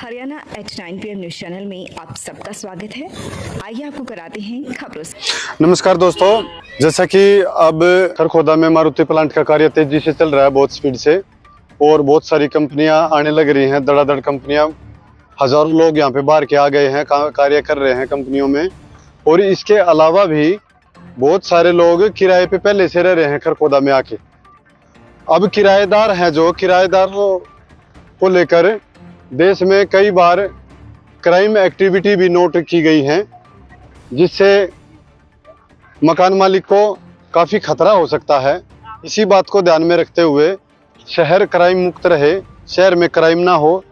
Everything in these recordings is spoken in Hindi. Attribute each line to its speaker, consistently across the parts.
Speaker 1: Haryana at 9 PM news channel में आप सबका स्वागत है। आइए आपको कराते हैं खबरों से।
Speaker 2: नमस्कार दोस्तों, जैसा कि अब खरखोदा में मारुति प्लांट का कार्य तेजी से चल रहा है, बहुत स्पीड से, और बहुत सारी कंपनियां आने लग रही हैं, धड़ाधड़ कंपनियां। हजारों लोग यहाँ पे बाहर के आ गए हैं, कार्य कर रहे हैं कंपनियों में। और इसके अलावा भी बहुत सारे लोग किराए पे पहले से रह रहे हैं खरखोदा में आके। अब किराएदार हैं, जो किराएदारों को लेकर देश में कई बार क्राइम एक्टिविटी भी नोट की गई हैं, जिससे मकान मालिक को काफ़ी खतरा हो सकता है। इसी बात को ध्यान में रखते हुए शहर क्राइम मुक्त रहे, शहर में क्राइम ना हो,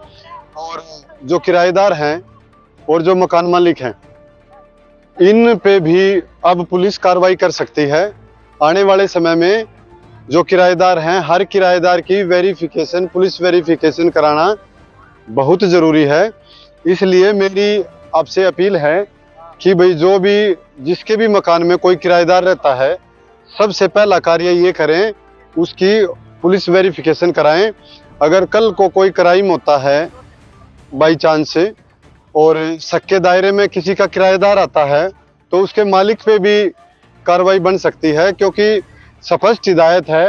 Speaker 2: और जो किराएदार हैं और जो मकान मालिक हैं, इन पे भी अब पुलिस कार्रवाई कर सकती है। आने वाले समय में जो किराएदार हैं, हर किराएदार की वेरिफिकेशन, पुलिस वेरिफिकेशन कराना बहुत ज़रूरी है। इसलिए मेरी आपसे अपील है कि भाई जो भी जिसके भी मकान में कोई किराएदार रहता है, सबसे पहला कार्य ये करें, उसकी पुलिस वेरिफिकेशन कराएं। अगर कल को कोई क्राइम होता है बाई चांस से और शक के दायरे में किसी का किराएदार आता है, तो उसके मालिक पे भी कार्रवाई बन सकती है, क्योंकि स्पष्ट हिदायत है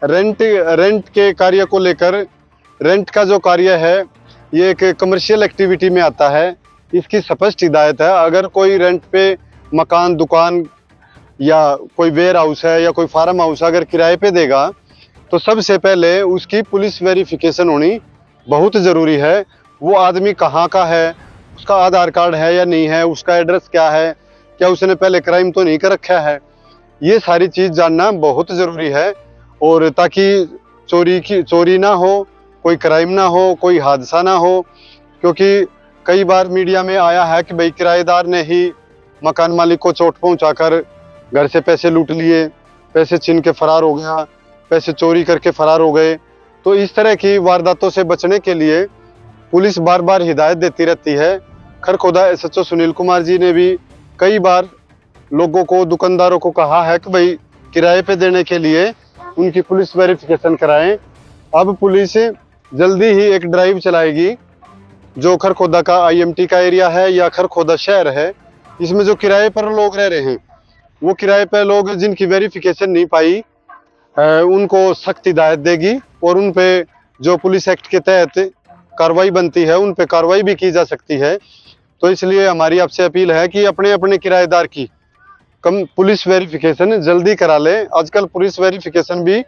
Speaker 2: रेंट के कार्य को लेकर। रेंट का जो कार्य है ये एक कमर्शियल एक्टिविटी में आता है, इसकी स्पष्ट हिदायत है। अगर कोई रेंट पे मकान, दुकान या कोई वेयर हाउस है या कोई फार्म हाउस अगर किराए पे देगा, तो सबसे पहले उसकी पुलिस वेरिफिकेशन होनी बहुत ज़रूरी है। वो आदमी कहाँ का है, उसका आधार कार्ड है या नहीं है, उसका एड्रेस क्या है, क्या उसने पहले क्राइम तो नहीं कर रखा है, ये सारी चीज़ जानना बहुत ज़रूरी है। और ताकि चोरी ना हो, कोई क्राइम ना हो, कोई हादसा ना हो। क्योंकि कई बार मीडिया में आया है कि भाई किराएदार ने ही मकान मालिक को चोट पहुंचाकर घर से पैसे लूट लिए, पैसे छीन के फरार हो गया, पैसे चोरी करके फरार हो गए। तो इस तरह की वारदातों से बचने के लिए पुलिस बार बार हिदायत देती रहती है। खरखोदा SHO सुनील कुमार जी ने भी कई बार लोगों को, दुकानदारों को कहा है कि भाई किराए पे देने के लिए उनकी पुलिस वेरिफिकेशन कराएं। अब पुलिस जल्दी ही एक ड्राइव चलाएगी, जो खरखोदा का IMT का एरिया है या खरखोदा शहर है, इसमें जो किराए पर लोग रह रहे हैं, वो किराए पर लोग जिनकी वेरिफिकेशन नहीं पाई, उनको सख्त हिदायत देगी और उन पे जो पुलिस एक्ट के तहत कार्रवाई बनती है, उन पे कार्रवाई भी की जा सकती है। तो इसलिए हमारी आपसे अपील है कि अपने अपने किराएदार की पुलिस वेरिफिकेशन जल्दी करा लें। आजकल पुलिस वेरिफिकेशन भी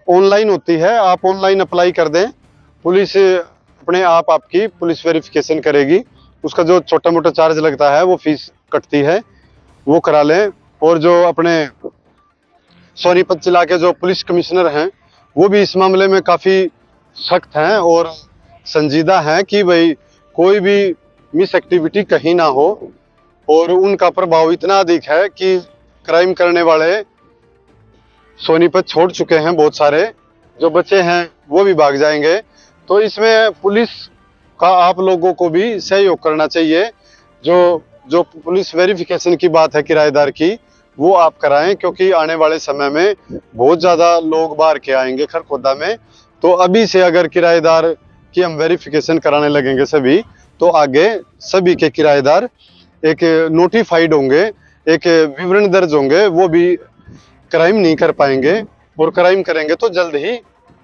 Speaker 2: ऑनलाइन होती है, आप ऑनलाइन अप्लाई कर दें, पुलिस अपने आप आपकी पुलिस वेरिफिकेशन करेगी। उसका जो छोटा मोटा चार्ज लगता है, वो फीस कटती है, वो करा लें। और जो अपने सोनीपत जिला के जो पुलिस कमिश्नर हैं, वो भी इस मामले में काफ़ी सख्त हैं और संजीदा हैं कि भाई कोई भी मिस एक्टिविटी कहीं ना हो। और उनका प्रभाव इतना अधिक है कि क्राइम करने वाले सोनीपत छोड़ चुके हैं, बहुत सारे जो बचे हैं वो भी भाग जाएंगे। तो इसमें पुलिस का आप लोगों को भी सहयोग करना चाहिए। जो पुलिस वेरिफिकेशन की बात है किराएदार की, वो आप कराएं, क्योंकि आने वाले समय में बहुत ज़्यादा लोग बाहर के आएंगे खरखोदा में। तो अभी से अगर किराएदार की हम वेरिफिकेशन कराने लगेंगे सभी, तो आगे सभी के किराएदार एक नोटिफाइड होंगे, एक विवरण दर्ज होंगे, वो भी क्राइम नहीं कर पाएंगे, और क्राइम करेंगे तो जल्द ही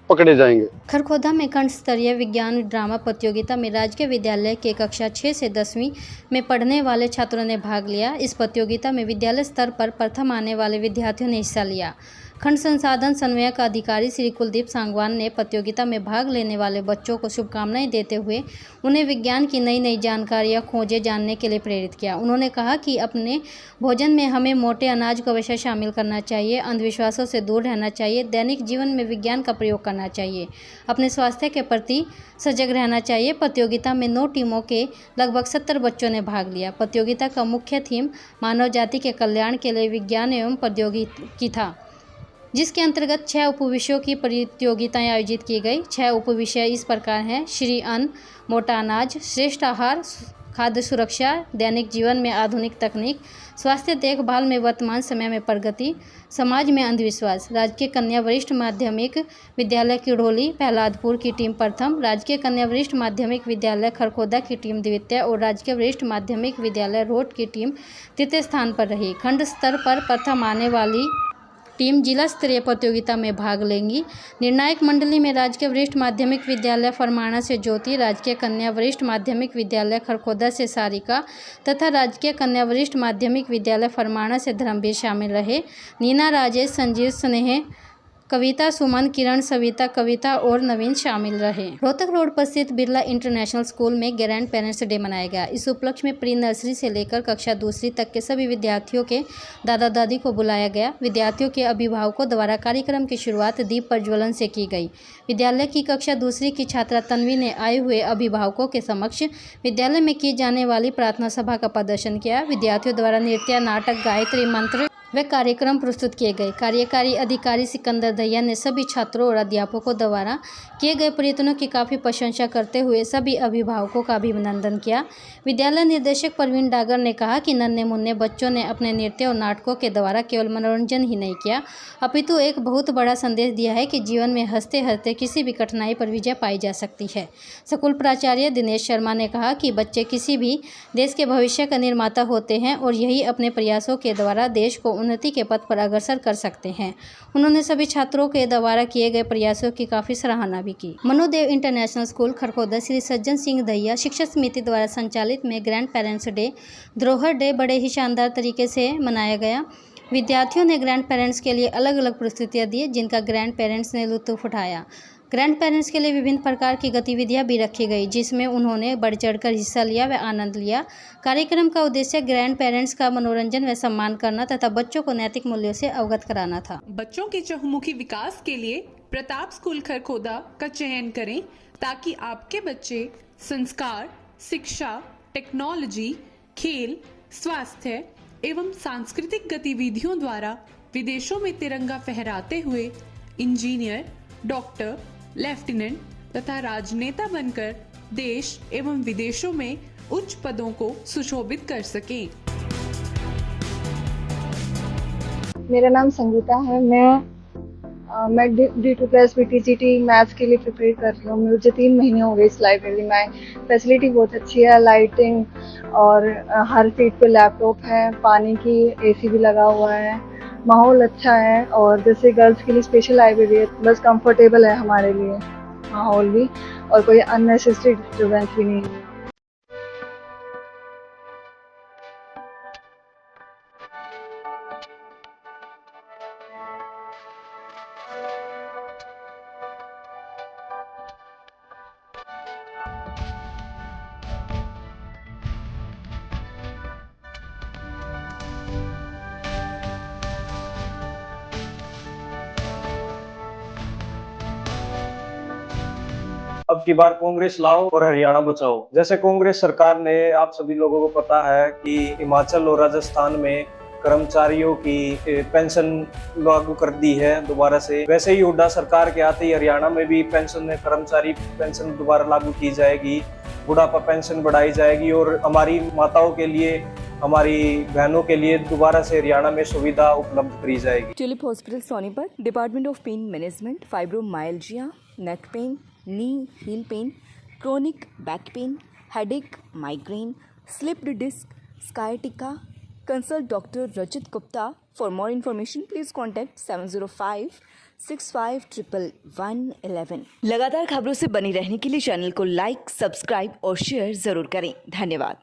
Speaker 2: पकड़े जाएंगे।
Speaker 3: खरखोदा में खंड स्तरीय विज्ञान ड्रामा प्रतियोगिता में राजकीय विद्यालय के कक्षा 6 से 10वीं में पढ़ने वाले छात्रों ने भाग लिया। इस प्रतियोगिता में विद्यालय स्तर पर प्रथम आने वाले विद्यार्थियों ने हिस्सा लिया। खंड संसाधन समन्वयक अधिकारी श्री कुलदीप सांगवान ने प्रतियोगिता में भाग लेने वाले बच्चों को शुभकामनाएं देते हुए उन्हें विज्ञान की नई नई जानकारियां, खोजें जानने के लिए प्रेरित किया। उन्होंने कहा कि अपने भोजन में हमें मोटे अनाज को अवश्य शामिल करना चाहिए, अंधविश्वासों से दूर रहना चाहिए, दैनिक जीवन में विज्ञान का प्रयोग करना चाहिए, अपने स्वास्थ्य के प्रति सजग रहना चाहिए। प्रतियोगिता में 9 टीमों के लगभग 70 बच्चों ने भाग लिया। प्रतियोगिता का मुख्य थीम मानव जाति के कल्याण के लिए विज्ञान एवं प्रौद्योगिकी था, जिसके अंतर्गत 6 उपविषयों की प्रतियोगिताएं आयोजित की गई। 6 उपविषय इस प्रकार हैं: श्री अन्न, मोटा अनाज, श्रेष्ठ आहार, खाद्य सुरक्षा, दैनिक जीवन में आधुनिक तकनीक, स्वास्थ्य देखभाल में वर्तमान समय में प्रगति, समाज में अंधविश्वास। राजकीय कन्या वरिष्ठ माध्यमिक विद्यालय किड़ोली प्रहलादपुर की टीम प्रथम, राजकीय कन्या वरिष्ठ माध्यमिक विद्यालय खरखोदा की टीम द्वितीय और राजकीय वरिष्ठ माध्यमिक विद्यालय रोड की टीम तृतीय स्थान पर रही। खंड स्तर पर प्रथम आने वाली टीम जिला स्तरीय प्रतियोगिता में भाग लेंगी। निर्णायक मंडली में राजकीय वरिष्ठ माध्यमिक विद्यालय फरमाना से ज्योति, राजकीय कन्या वरिष्ठ माध्यमिक विद्यालय खरखोदा से सारिका तथा राजकीय कन्या वरिष्ठ माध्यमिक विद्यालय फरमाना से धर्मवीर शामिल रहे। नीना, राजेश, संजीव, स्नेह, कविता, सुमन, किरण, सविता, कविता और नवीन शामिल रहे। रोहतक रोड पर स्थित बिरला इंटरनेशनल स्कूल में ग्रैंड पेरेंट्स डे मनाया गया। इस उपलक्ष्य में प्री नर्सरी से लेकर कक्षा दूसरी तक के सभी विद्यार्थियों के दादा दादी को बुलाया गया। विद्यार्थियों के अभिभावकों द्वारा कार्यक्रम की शुरुआत दीप प्रज्वलन से की गई। विद्यालय की कक्षा दूसरी की छात्रा तन्वी ने आए हुए अभिभावकों के समक्ष विद्यालय में की जाने वाली प्रार्थना सभा का प्रदर्शन किया। विद्यार्थियों द्वारा नृत्य, नाटक, गायत्री मंत्र वे कार्यक्रम प्रस्तुत किए गए। कार्यकारी अधिकारी सिकंदर दहिया ने सभी छात्रों और अध्यापकों द्वारा किए गए प्रयत्नों की काफ़ी प्रशंसा करते हुए सभी अभिभावकों का अभिनंदन किया। विद्यालय निर्देशक प्रवीण डागर ने कहा कि नन्हे मुन्ने बच्चों ने अपने नृत्य और नाटकों के द्वारा केवल मनोरंजन ही नहीं किया, अपितु एक बहुत बड़ा संदेश दिया है कि जीवन में हंसते हंसते किसी भी कठिनाई पर विजय पाई जा सकती है। स्कूल प्राचार्य दिनेश शर्मा ने कहा कि बच्चे किसी भी देश के भविष्य का निर्माता होते हैं और यही अपने प्रयासों के द्वारा देश को उन्नति के पथ पर अग्रसर कर सकते हैं। उन्होंने सभी छात्रों के द्वारा किए गए प्रयासों की काफ़ी सराहना भी की। मनोदेव इंटरनेशनल स्कूल खरखोदा श्री सज्जन सिंह दहिया शिक्षक समिति द्वारा संचालित में ग्रैंड पेरेंट्स डे, धरोहर डे बड़े ही शानदार तरीके से मनाया गया। विद्यार्थियों ने ग्रैंड पेरेंट्स के लिए अलग अलग प्रस्तुतियाँ दी, जिनका ग्रैंड पेरेंट्स ने लुत्फ उठाया। ग्रैंड पेरेंट्स के लिए विभिन्न प्रकार की गतिविधियां भी रखी गई, जिसमें उन्होंने बढ़ चढ़कर हिस्सा लिया व आनंद लिया। कार्यक्रम का उद्देश्य ग्रैंड पेरेंट्स का मनोरंजन व सम्मान करना तथा बच्चों को नैतिक मूल्यों से अवगत कराना था।
Speaker 4: बच्चों के चहुमुखी विकास के लिए प्रताप स्कूल खरखोदा का चयन करें ताकि आपके बच्चे संस्कार, शिक्षा, टेक्नोलॉजी, खेल, स्वास्थ्य एवं सांस्कृतिक गतिविधियों द्वारा विदेशों में तिरंगा फहराते हुए इंजीनियर, डॉक्टर, लेफ्टिनेंट तथा राजनेता बनकर देश एवं विदेशों में उच्च पदों को सुशोभित कर सकें।
Speaker 5: मेरा नाम संगीता है। मैं D2+ BTGT मैथ्स के लिए प्रिपेयर कर रही हूँ। मुझे 3 महीने हो गए इस लाइब्रेरी में। फैसिलिटी बहुत अच्छी है, लाइटिंग और हर सीट पे लैपटॉप है, पानी की AC भी लगा हुआ है, माहौल अच्छा है। और जैसे गर्ल्स के लिए स्पेशल लाइब्रेरी है, बस कंफर्टेबल है हमारे लिए माहौल भी, और कोई अननेसेसरी डिस्टर्बेंस भी नहीं है।
Speaker 6: अब की बार कांग्रेस लाओ और हरियाणा बचाओ। जैसे कांग्रेस सरकार ने, आप सभी लोगों को पता है कि हिमाचल और राजस्थान में कर्मचारियों की पेंशन लागू कर दी है दोबारा से। वैसे ही हुड्डा सरकार के आते ही हरियाणा में भी कर्मचारी पेंशन दोबारा लागू की जाएगी, बुढ़ापा पेंशन बढ़ाई जाएगी और हमारी माताओं के लिए, हमारी बहनों के लिए दोबारा से हरियाणा में सुविधा उपलब्ध करी जाएगी।
Speaker 7: Tulip hospital Sonipat, department of pain management, fibromyalgia, neck pain, knee heel pain, chronic back pain, headache, migraine, slipped disc, sciatica. Consult doctor Rachit Gupta. For more information please contact 7056511111।
Speaker 1: लगातार खबरों से बनी रहने के लिए चैनल को लाइक, सब्सक्राइब और शेयर जरूर करें। धन्यवाद।